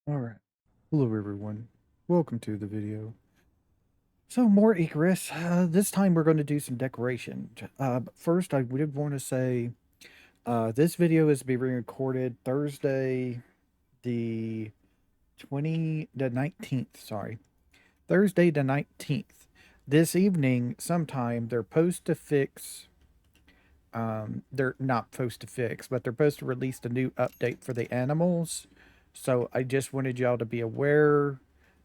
Alright. Hello everyone. Welcome to the video. So more Icarus. This time we're going to do some decoration. But first I would want to say this video is being recorded Thursday the 19th, sorry. Thursday the 19th. This evening sometime they're supposed to fix they're not supposed to fix, but they're supposed to release a new update for the animals. So I just wanted y'all to be aware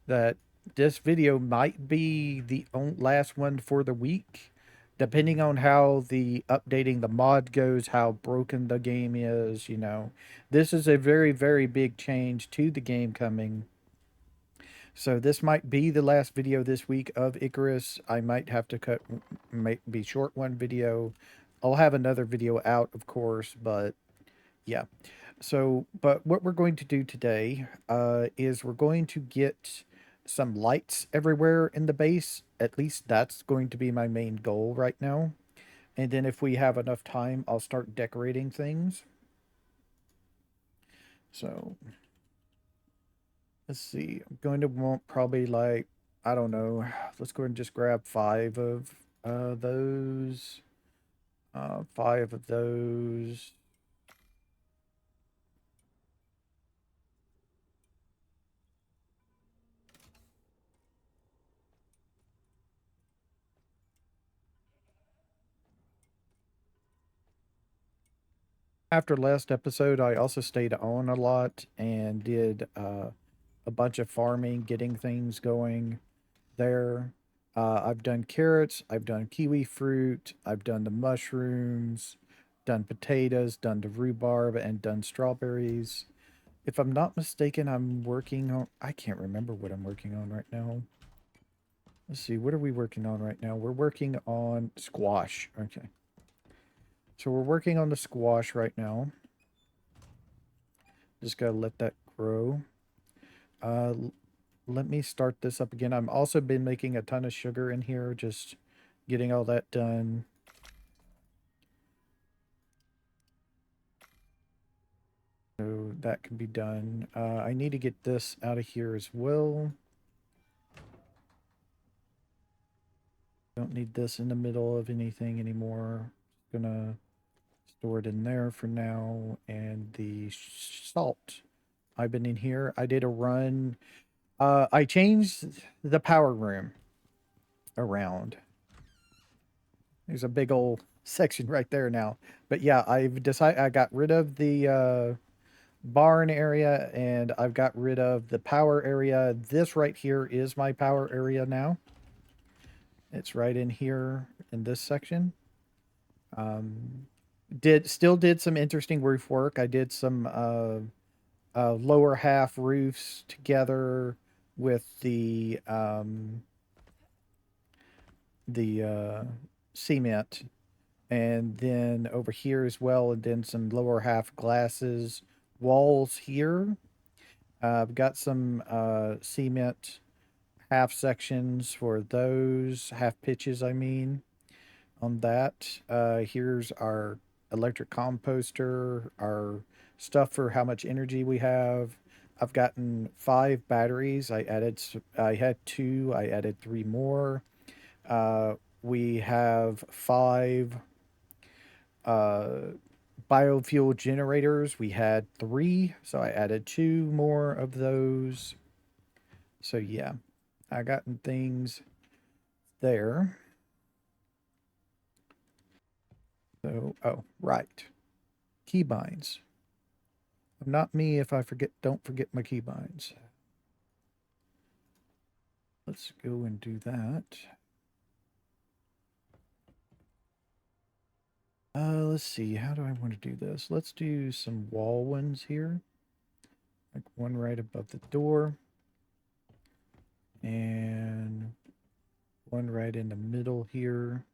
that this video might be the last one for the week, depending on how the updating the mod goes, how broken the game is, you know. This is a very, very big change to the game coming. So this might be the last video this week of Icarus. I might have to cut, might be short one video. I'll have another video out, of course, but yeah. So, but what we're going to do today is we're going to get some lights everywhere in the base. At least that's going to be my main goal right now. And then if we have enough time, I'll start decorating things. So, let's see. I'm going to want probably like, I don't know. Let's go ahead and just grab five of those. Five of those. After last episode, I also stayed on a lot and did a bunch of farming, getting things going there. I've done carrots, I've done kiwi fruit, I've done the mushrooms, done potatoes, done the rhubarb, and done strawberries. If I'm not mistaken, I'm working on, I can't remember what I'm working on right now. Let's see, what are we working on right now? We're working on squash. Okay. So we're working on the squash right now. Just gotta let that grow. Uh, Let me start this up again. I'm also been making a ton of sugar in here, just getting all that done. So that can be done. I need to get this out of here as well. Don't need this in the middle of anything anymore. Just gonna store it in there for now. And the salt. I've been in here. I did a run. I changed the power room around. There's a big old section right there now. But yeah, I've decided I got rid of the barn area and I've got rid of the power area. This right here is my power area now. It's right in here in this section. Did some interesting roof work. I did some lower half roofs together with the cement, and then over here as well, and then some lower half glasses walls here. I've got some cement half sections for those half pitches, I mean, on that. Here's our electric composter, our stuff for how much energy we have. I've gotten 5 batteries. I had 2, I added 3 more. Uh, we have 5 uh, biofuel generators. We had 3, so I added 2 more of those. So yeah, I gotten things there. So, oh, right. Keybinds. Not me if I forget, don't forget my keybinds. Let's go and do that. Let's see, how do I want to do this? Let's do some wall ones here. Like one right above the door. And one right in the middle here.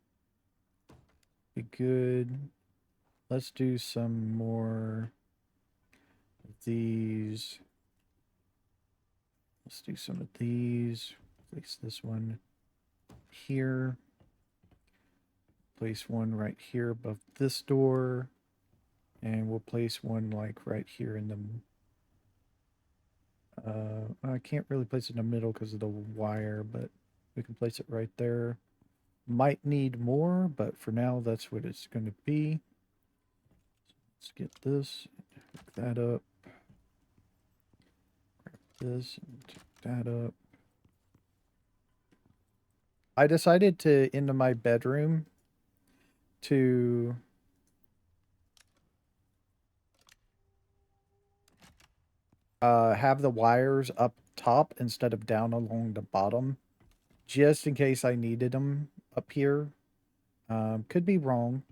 Be good. Let's do some more of these. Let's do some of these. Place this one here. Place one right here above this door. And we'll place one like right here in the I can't really place it in the middle because of the wire, but we can place it right there. Might need more, but for now, that's what it's going to be. Let's get this, hook that up, this, and hook that up. I decided to, into my bedroom, to have the wires up top instead of down along the bottom, just in case I needed them up here. Could be wrong.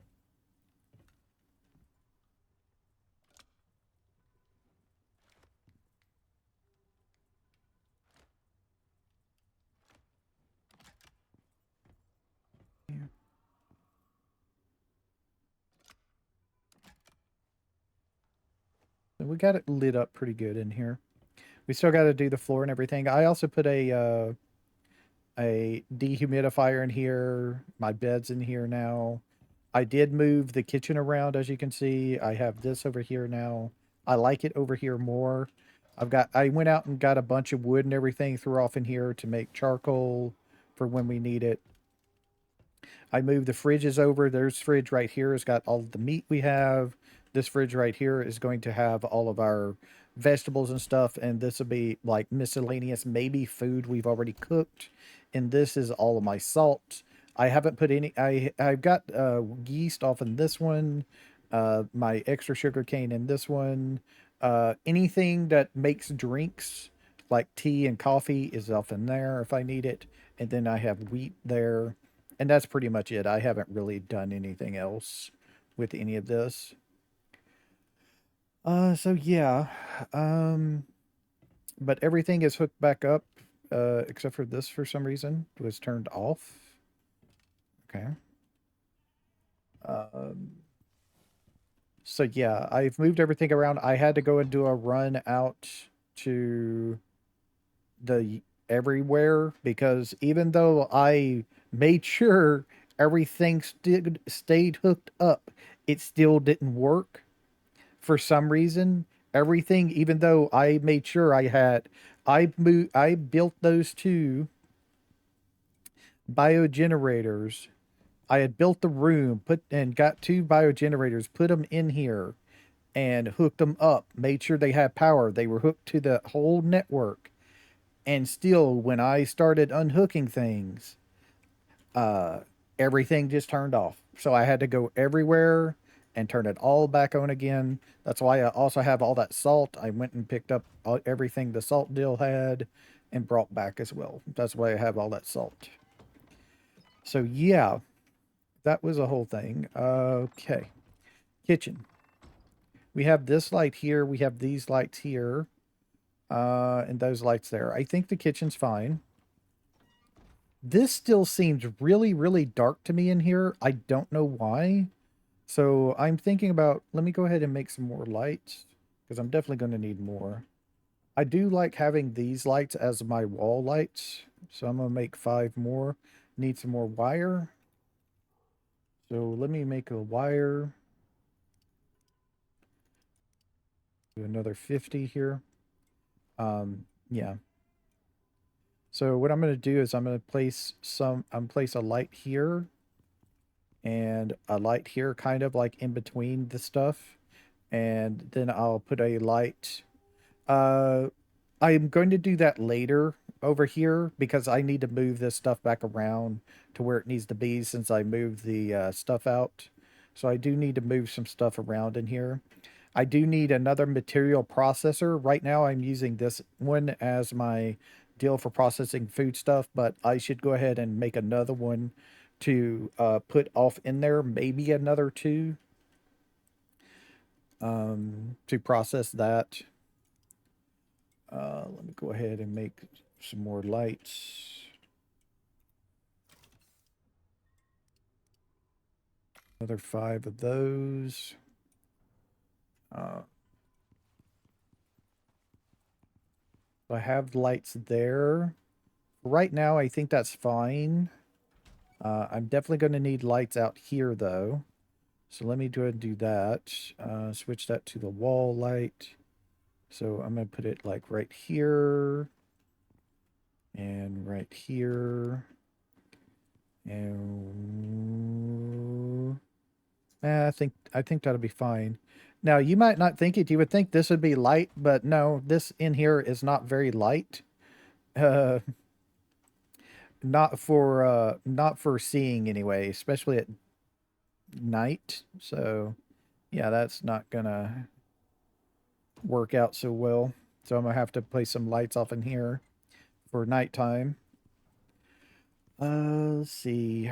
Yeah. We got it lit up pretty good in here. We still got to do the floor and everything. I also put a dehumidifier in here. My bed's in here now. I did move the kitchen around, as you can see. I have this over here now. I like it over here more. I went out and got a bunch of wood and everything, threw off in here to make charcoal for when we need it. I moved the fridges over. There's fridge right here. It's got all the meat we have. This fridge right here is going to have all of our vegetables and stuff, and this will be like miscellaneous, maybe food we've already cooked. And this is all of my salt. I haven't put any. I've got yeast off in this one. My extra sugar cane in this one. Anything that makes drinks like tea and coffee is off in there if I need it. And then I have wheat there, and that's pretty much it. I haven't really done anything else with any of this. So yeah. Um, but everything is hooked back up, except for this for some reason was turned off. Okay. Um, so yeah, I've moved everything around. I had to go and do a run out to the everywhere because even though I made sure everything stayed hooked up, it still didn't work for some reason. Everything, even though I made sure I built those two biogenerators. I had built the room, put and got two biogenerators, put them in here, and hooked them up. Made sure they had power. They were hooked to the whole network. And still, when I started unhooking things, uh, everything just turned off. So I had to go everywhere and turn it all back on again. That's why I also have all that salt. I went and picked up everything the salt deal had and brought back as well. That's why I have all that salt. So yeah, that was a whole thing. Okay. Kitchen. We have this light here. We have these lights here. And those lights there. I think the kitchen's fine. This still seems really, really dark to me in here. I don't know why. So I'm thinking about, let me go ahead and make some more lights because I'm definitely going to need more. I do like having these lights as my wall lights. So I'm going to make 5 more. Need some more wire. So let me make a wire. Do another 50 here. Yeah. So what I'm going to do is I'm going to place a light here and a light here kind of like in between the stuff. And then I'll put a light. Uh, I'm going to do that later over here because I need to move this stuff back around to where it needs to be since I moved the stuff out. So I do need to move some stuff around in here. I do need another material processor. Right now I'm using this one as my deal for processing food stuff, but I should go ahead and make another one to put off in there, maybe another two to process that. Let me go ahead and make some more lights. Another 5 of those. I have lights there. Right now, I think that's fine. I'm definitely going to need lights out here, though. So let me go ahead and do that. Switch that to the wall light. So I'm going to put it like right here and right here. And I think that'll be fine. Now, you might not think it. You would think this would be light, but no, this in here is not very light. Uh, not for seeing anyway, especially at night. So, yeah, that's not gonna work out so well. So I'm gonna have to place some lights off in here for nighttime. Let's see.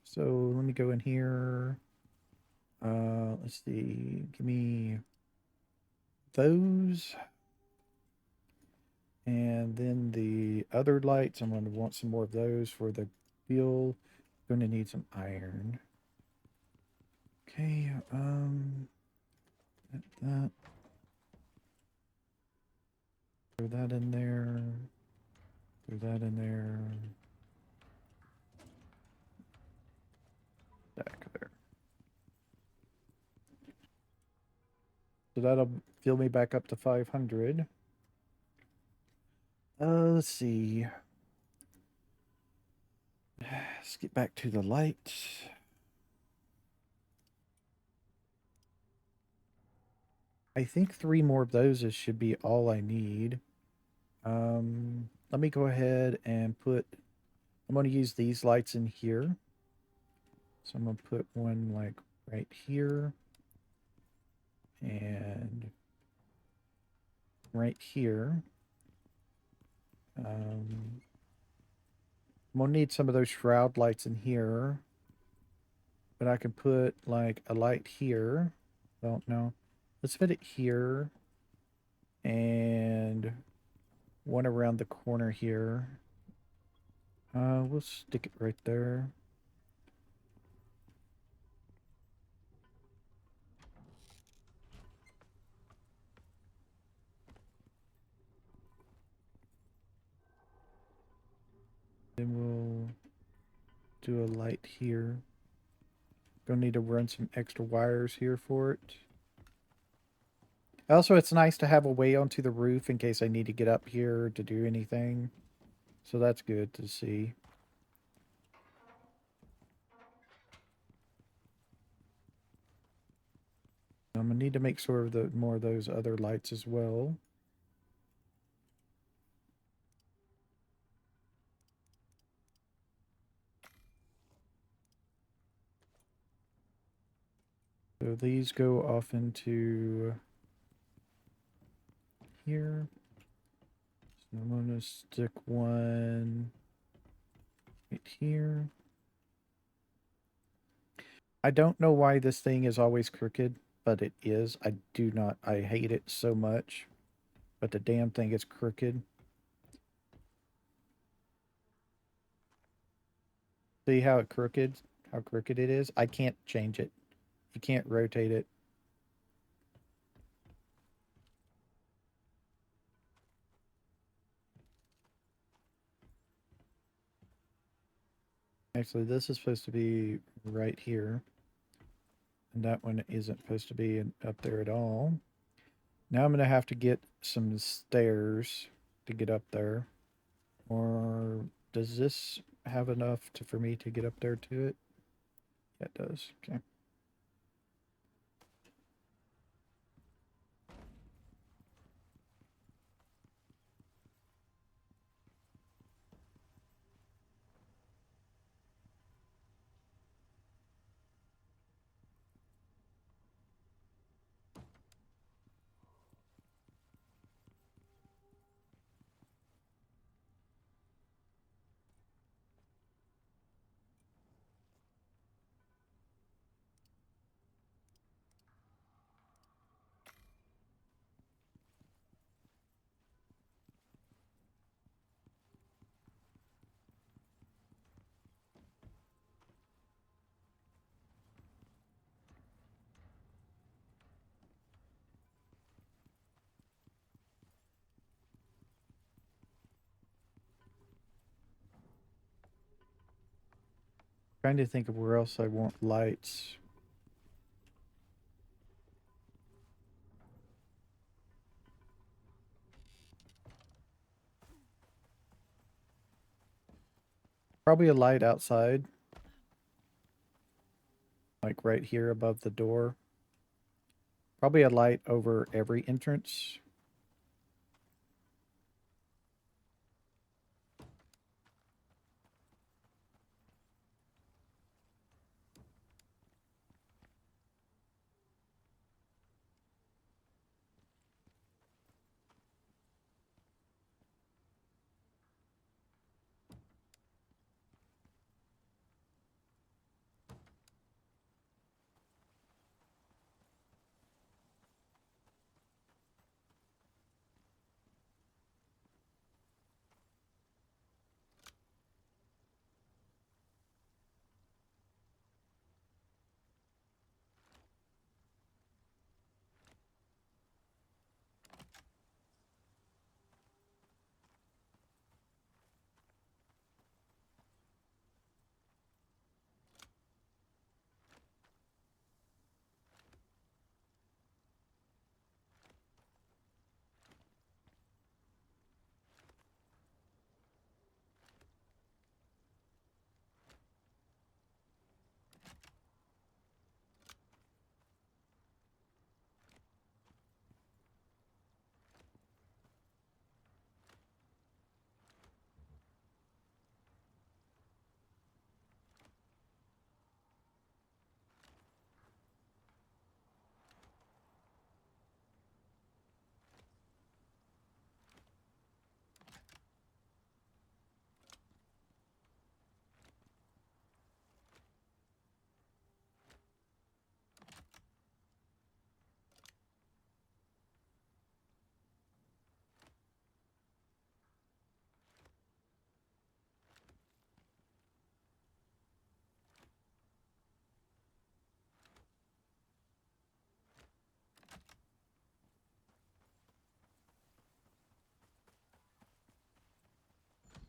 So let me go in here. Let's see. Give me those. And then the other lights, I'm going to want some more of those for the wheel. Going to need some iron. Okay, that. Throw that in there. Throw that in there. Back there. So that'll fill me back up to 500. Let's see. Let's get back to the lights. I think 3 more of those should be all I need. Let me go ahead and put, I'm going to use these lights in here. So I'm going to put one like right here and right here. I'm going to need some of those shroud lights in here. But I can put like a light here. Don't know. Let's fit it here. And one around the corner here. We'll stick it right there. Then we'll do a light here. Gonna need to run some extra wires here for it. Also, it's nice to have a way onto the roof in case I need to get up here to do anything. So that's good to see. I'm gonna need to make sure of the more of those other lights as well. So these go off into here. So I'm gonna stick one right here. I don't know why this thing is always crooked, but it is. I hate it so much. But the damn thing is crooked. See how crooked it is? I can't change it. You can't rotate it. Actually, this is supposed to be right here. And that one isn't supposed to be up there at all. Now I'm going to have to get some stairs to get up there. Or does this have enough for me to get up there to it? Yeah, it does. Okay. Trying to think of where else I want lights. Probably a light outside, like right here above the door. Probably a light over every entrance.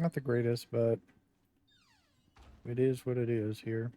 Not the greatest, but it is what it is here.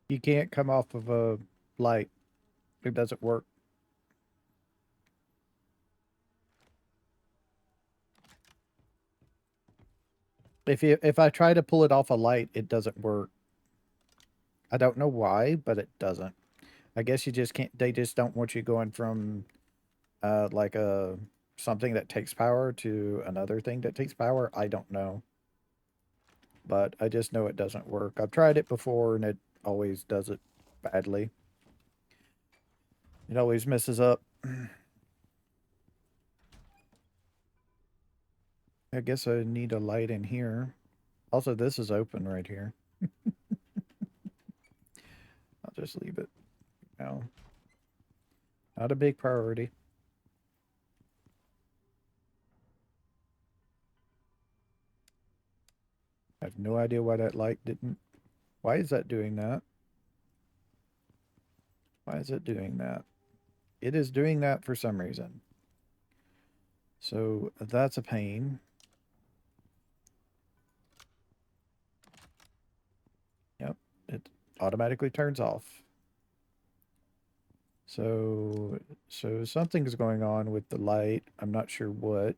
You can't come off of a light. It doesn't work. If I try to pull it off a light, it doesn't work. I don't know why, but it doesn't. I guess you just can't. They just don't want you going from like a something that takes power to another thing that takes power. I don't know, but I just know it doesn't work. I've tried it before and it always does it badly. It always messes up. I guess I need a light in here. Also, this is open right here. just leave it. No. Not a big priority. I have no idea why that light didn't. Why is that doing that? Why is it doing that? It is doing that for some reason. So that's a pain. Yep, it automatically turns off. So something's going on with the light. I'm not sure what.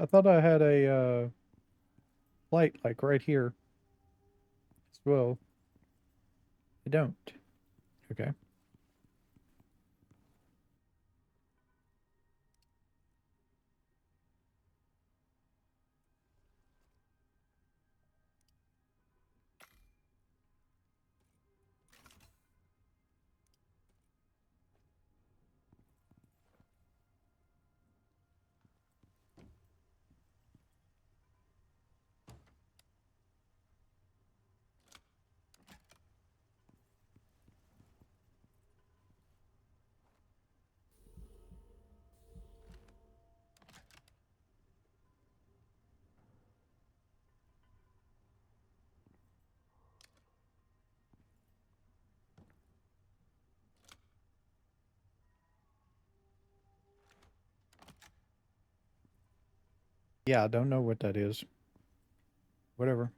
I thought I had a light like right here as well. I don't. Okay. Yeah, I don't know what that is. Whatever.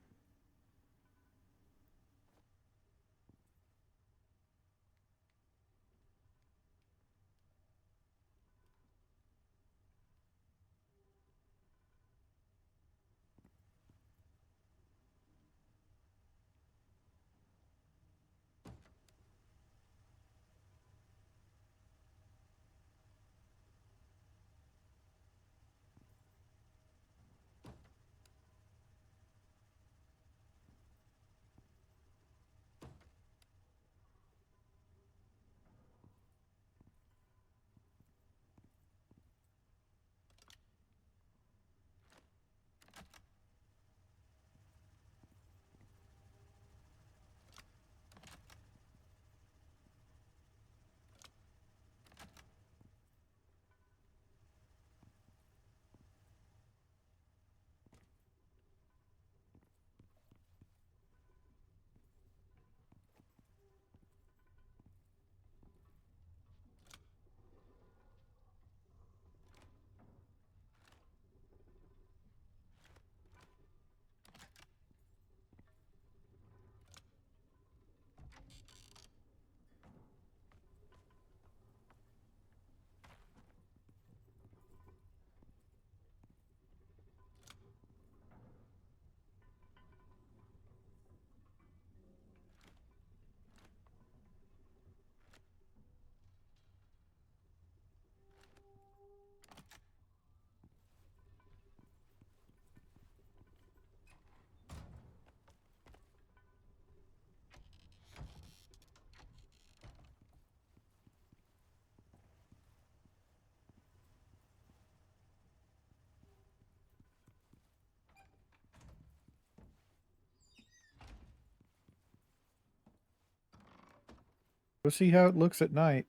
We'll see how it looks at night.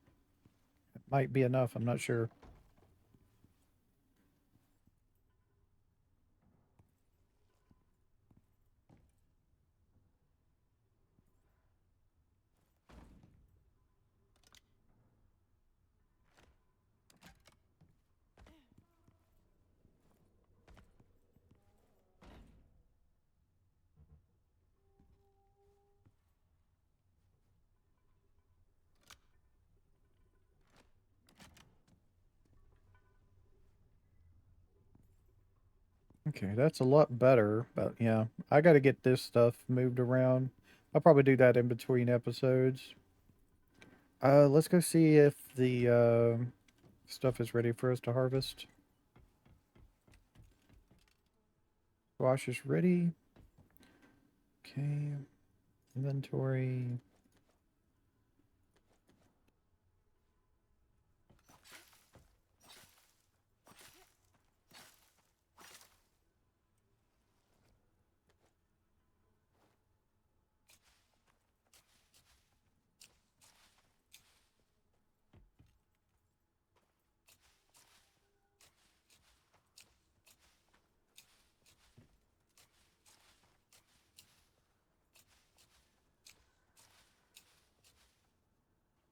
It might be enough, I'm not sure. Okay, that's a lot better, but yeah, I got to get this stuff moved around. I'll probably do that in between episodes. Let's go see if the stuff is ready for us to harvest. Squash is ready. Okay, inventory.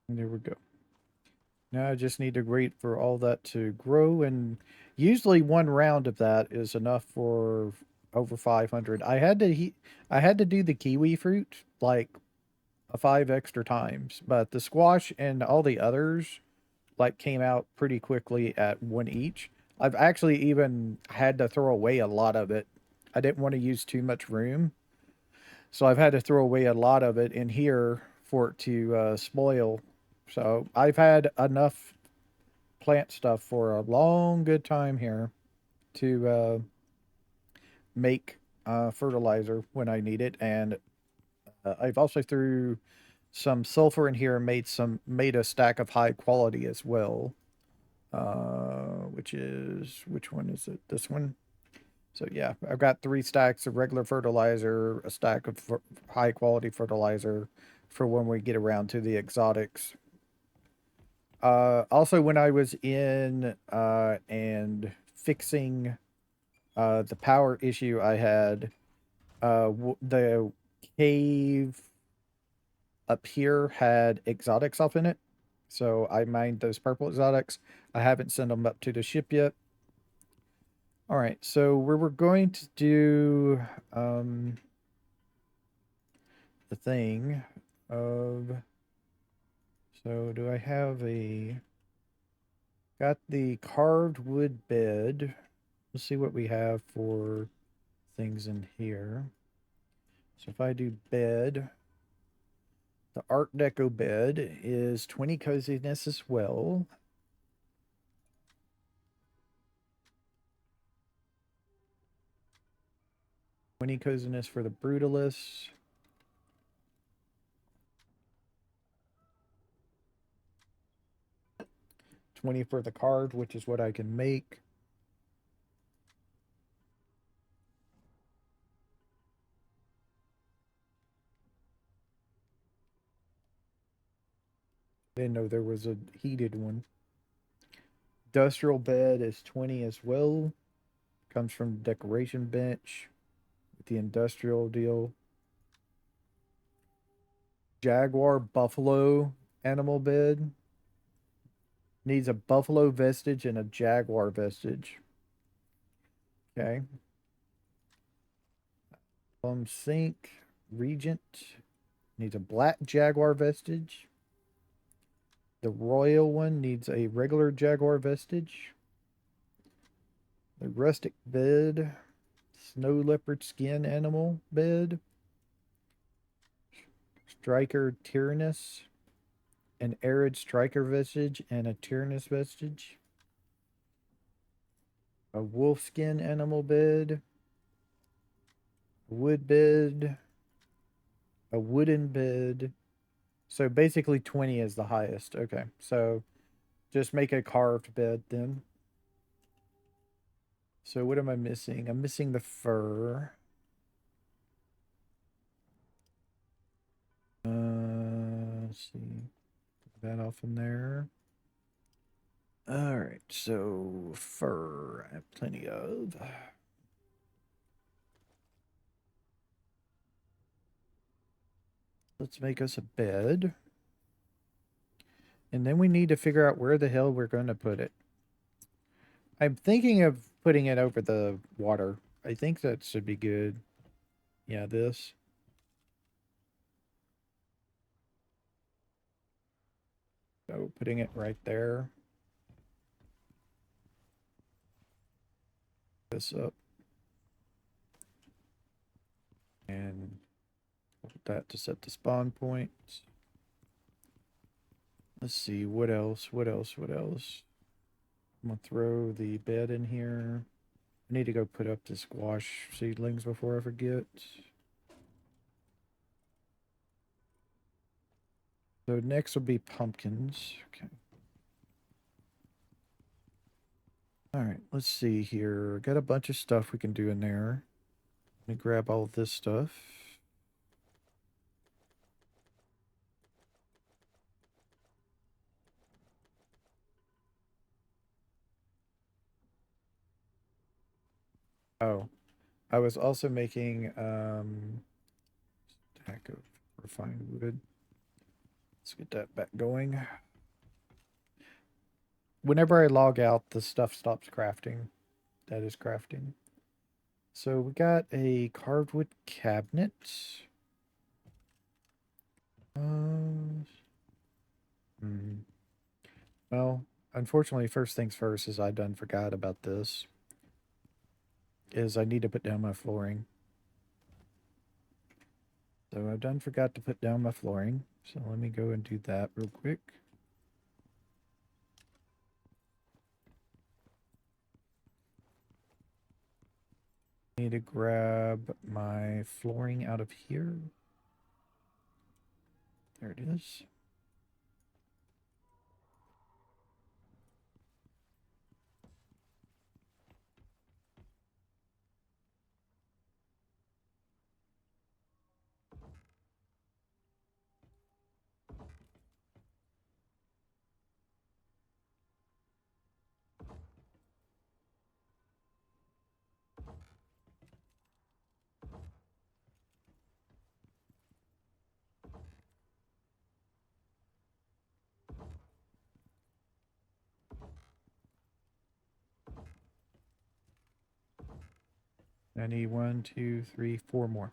And there we go. Now I just need to wait for all that to grow, and usually one round of that is enough for over 500. I had to do the kiwi fruit like 5 extra times, but the squash and all the others like came out pretty quickly at one each. I've actually even had to throw away a lot of it. I didn't want to use too much room, so I've had to throw away a lot of it in here for it to spoil. So I've had enough plant stuff for a long good time here to make fertilizer when I need it, and I've also threw some sulfur in here and made a stack of high quality as well. Which one is it? This one. So yeah, I've got 3 stacks of regular fertilizer, a stack of high quality fertilizer for when we get around to the exotics. Also, when I was in and fixing the power issue I had, the cave up here had exotics up in it. So I mined those purple exotics. I haven't sent them up to the ship yet. All right, so we were going to do the thing of. So do I have a. Got the carved wood bed. Let's see what we have for things in here. So if I do bed, the Art Deco bed is 20 coziness as well. 20 coziness for the Brutalist. 20 for the card, which is what I can make. Didn't know there was a heated one. Industrial bed is 20 as well. Comes from decoration bench with the industrial deal. Jaguar buffalo animal bed. Needs a buffalo vestige and a jaguar vestige. Okay. Sink. Regent. Needs a black jaguar vestige. The royal one needs a regular jaguar vestige. The rustic bed. Snow leopard skin animal bed. Striker Tyrannus. An arid striker vestige and a Tyrannus vestige. A wolfskin animal bed. A wood bed. A wooden bed. So basically 20 is the highest. Okay. So just make a carved bed then. So what am I missing? I'm missing the fur. Let's see. that off in there. All right, so fur I have plenty of. Let's make us a bed. And then we need to figure out where the hell we're going to put it. I'm thinking of putting it over the water. I think that should be good. Yeah, this. So putting it right there. This up. And hold that to set the spawn point. Let's see, what else? What else? What else? I'm gonna throw the bed in here. I need to go put up the squash seedlings before I forget. So next will be pumpkins. Okay. All right, let's see here. Got a bunch of stuff we can do in there. Let me grab all of this stuff. Oh, I was also making stack of refined wood. Let's get that back going. Whenever I log out, the stuff stops crafting. That is crafting. So we got a carved wood cabinet. Um, Well, unfortunately, first things first is I done forgot about this. Is I need to put down my flooring. So I've done forgot to put down my flooring. So let me go and do that real quick. Need to grab my flooring out of here. There it is. I need 1, 2, 3, 4 more.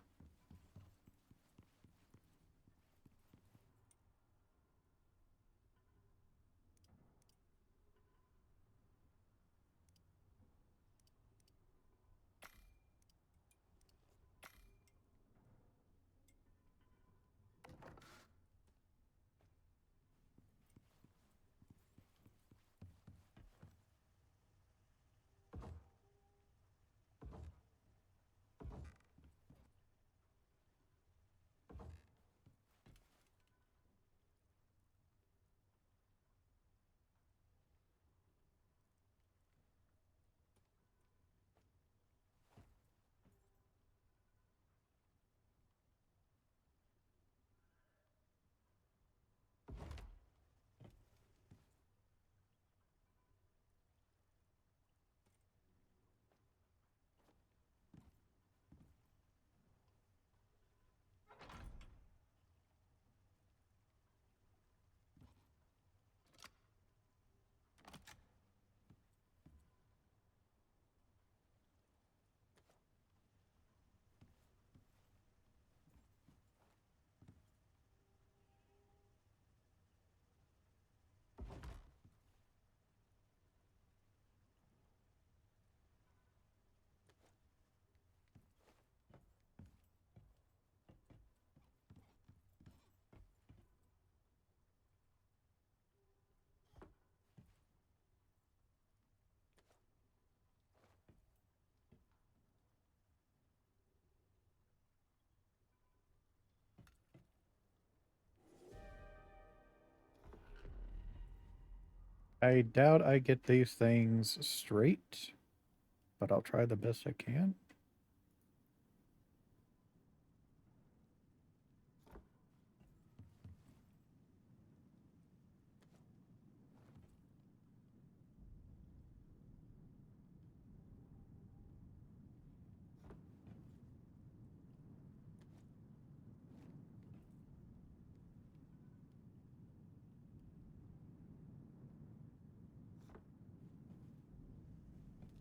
I doubt I get these things straight, but I'll try the best I can.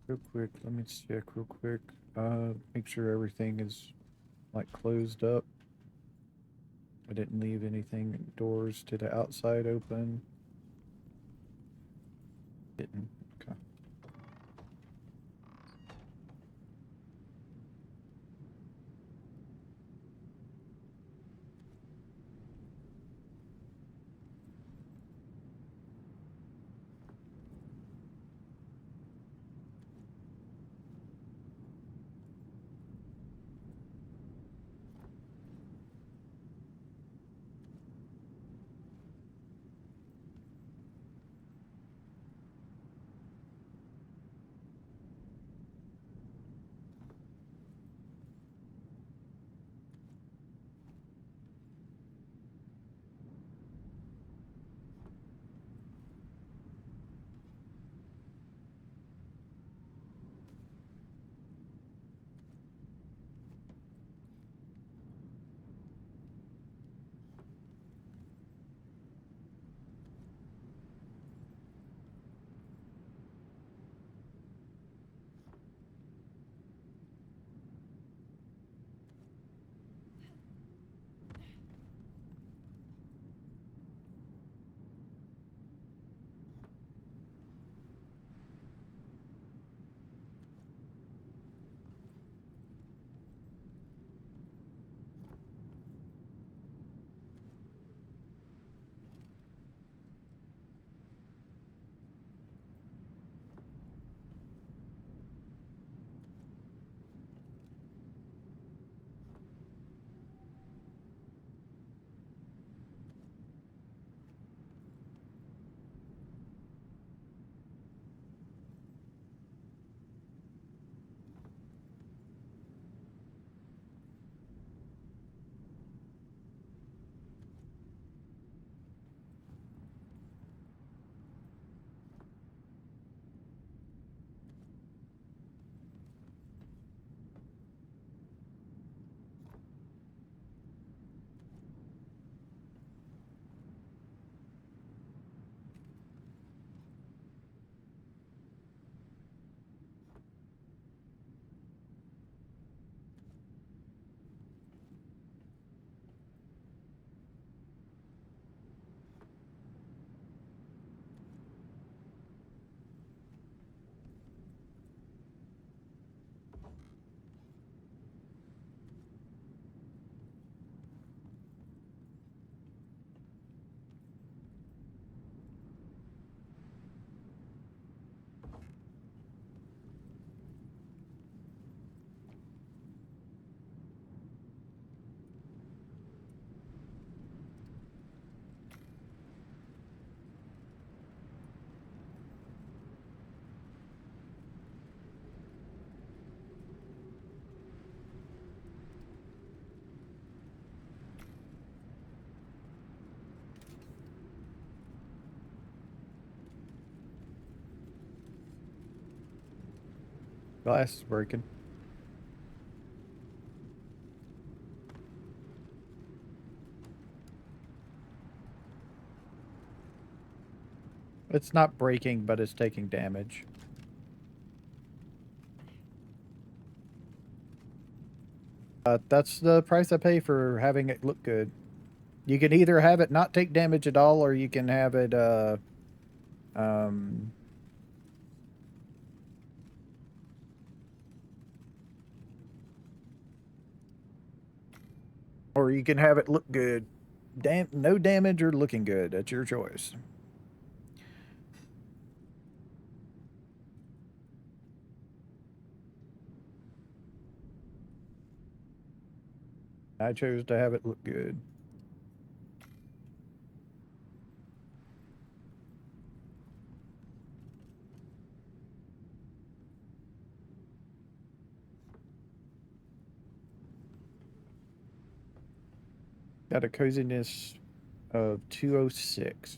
Real quick, let me check real quick. Make sure everything is like closed up. I didn't leave anything doors to the outside open. Didn't. Okay. Glass is breaking. It's not breaking, but it's taking damage. That's the price I pay for having it look good. You can either have it not take damage at all, or you can have it, um, or you can have it look good. No damage or looking good. That's your choice. I chose to have it look good. Got a coziness of 206.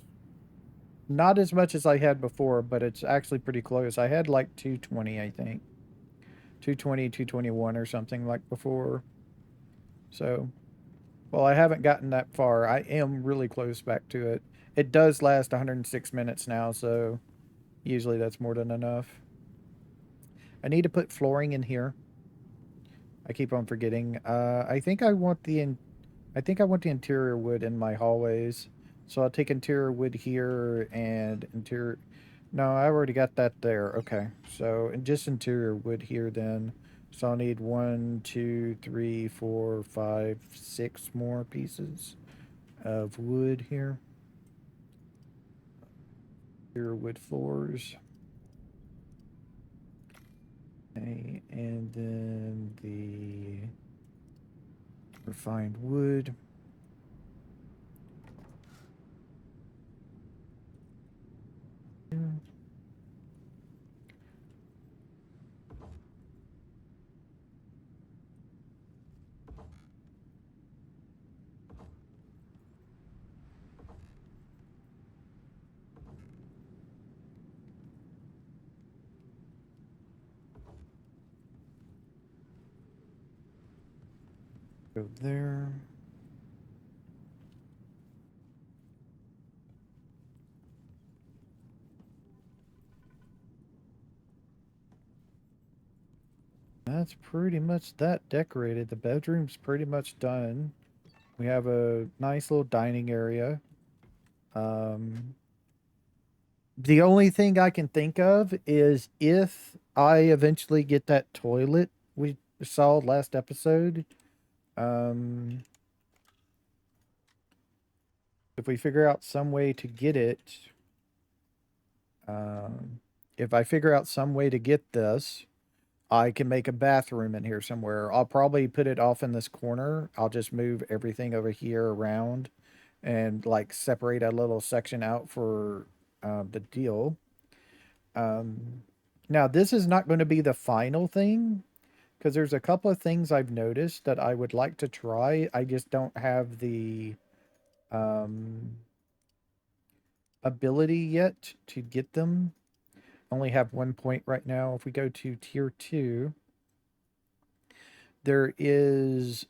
Not as much as I had before, but it's actually pretty close. I had like 220, I think. 220, 221 or something like before. So, well, I haven't gotten that far. I am really close back to it. It does last 106 minutes now, so usually that's more than enough. I need to put flooring in here. I keep on forgetting. I think I want I think I want the interior wood in my hallways. So I'll take interior wood here and interior. No, I already got that there. Okay, so and just interior wood here then. So I'll need 1, 2, 3, 4, 5, 6 more pieces of wood here. Interior wood floors. Okay, and then the refined wood. Go there. That's pretty much that decorated. The bedroom's pretty much done. We have a nice little dining area. Um, the only thing I can think of is if I eventually get that toilet we saw last episode, um, if we figure out some way to get it, um, if I figure out some way to get this, I can make a bathroom in here somewhere. I'll probably put it off in this corner. I'll just move everything over here around and like separate a little section out for the deal. Um, Now, this is not going to be the final thing because there's a couple of things I've noticed that I would like to try. I just don't have the um, ability yet to get them. Only have 1 point right now. If we go to tier 2, there is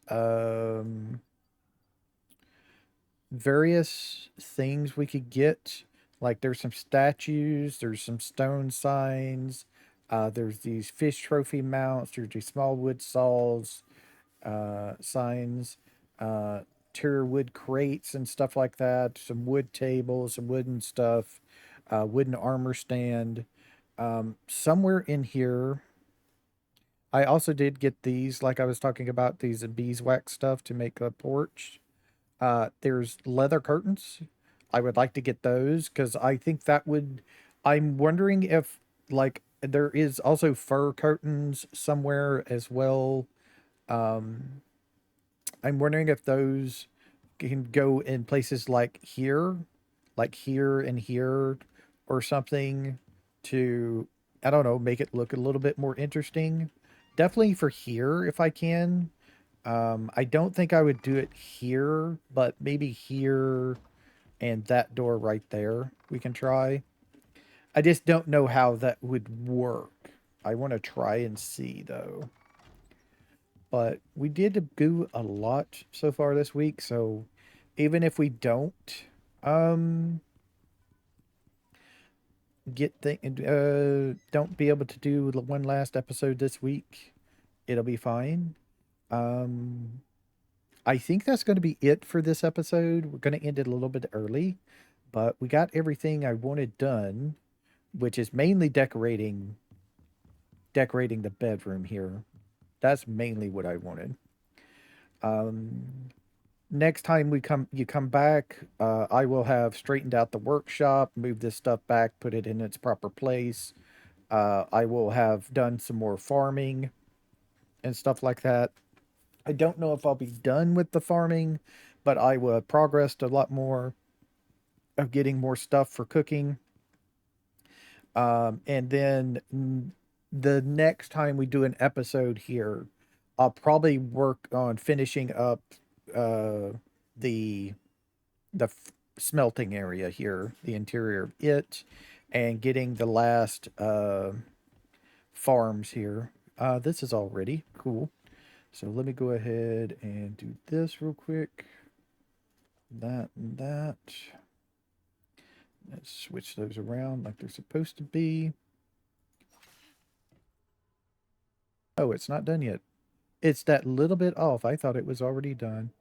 various things we could get. Like there's some statues, there's some stone signs, there's these fish trophy mounts, there's these small wood saws, signs, uh, tier wood crates and stuff like that, some wood tables, some wooden stuff, wooden armor stand. Somewhere in here, I also did get these, like I was talking about, these beeswax stuff to make a porch. There's leather curtains. I would like to get those because I think that would. I'm wondering if, like, there is also fur curtains somewhere as well. Um, I'm wondering if those can go in places like here and here, or something to, I don't know, make it look a little bit more interesting. Definitely for here if I can. I don't think I would do it here, but maybe here and that door right there we can try. I just don't know how that would work. I want to try and see though. But we did do a lot so far this week, so even if we um don't be able to do the one last episode this week, it'll be fine. Um I think that's going to be it for this episode. We're going to end it a little bit early, but we got everything I wanted done, which is mainly decorating the bedroom here. That's mainly what I wanted. Um, Next time you come back, I will have straightened out the workshop, moved this stuff back, put it in its proper place. I will have done some more farming and stuff like that. I don't know if I'll be done with the farming, but I will have progressed a lot more of getting more stuff for cooking. And then the next time we do an episode here, I'll probably work on finishing up uh, the smelting area here, the interior of it, and getting the last farms here. This is already cool. So let me go ahead and do this real quick. That and that. Let's switch those around like they're supposed to be. Oh, it's not done yet. It's that little bit off. I thought it was already done.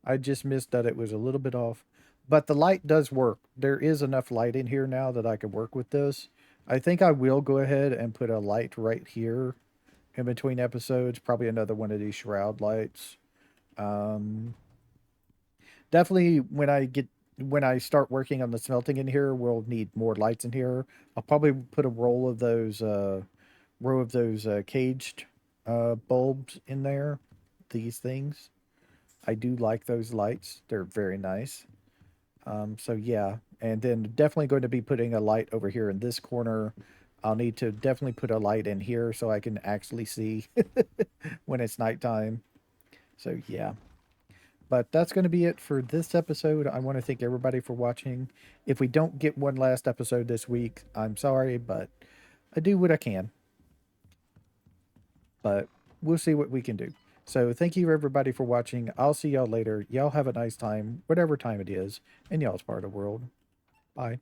I just missed that it was a little bit off. But the light does work. There is enough light in here now that I could work with this. I think I will go ahead and put a light right here in between episodes. Probably another one of these shroud lights. Um, Definitely when I start working on the smelting in here, we'll need more lights in here. I'll probably put a row of those caged bulbs in there. These things. I do like those lights. They're very nice. So yeah, and then definitely going to be putting a light over here in this corner. I'll need to definitely put a light in here so I can actually see when it's nighttime. So yeah. But that's going to be it for this episode. I want to thank everybody for watching. If we don't get one last episode this week, I'm sorry, but I do what I can. But we'll see what we can do. So thank you everybody for watching. I'll see y'all later. Y'all have a nice time, whatever time it is, in y'all's part of the world. Bye.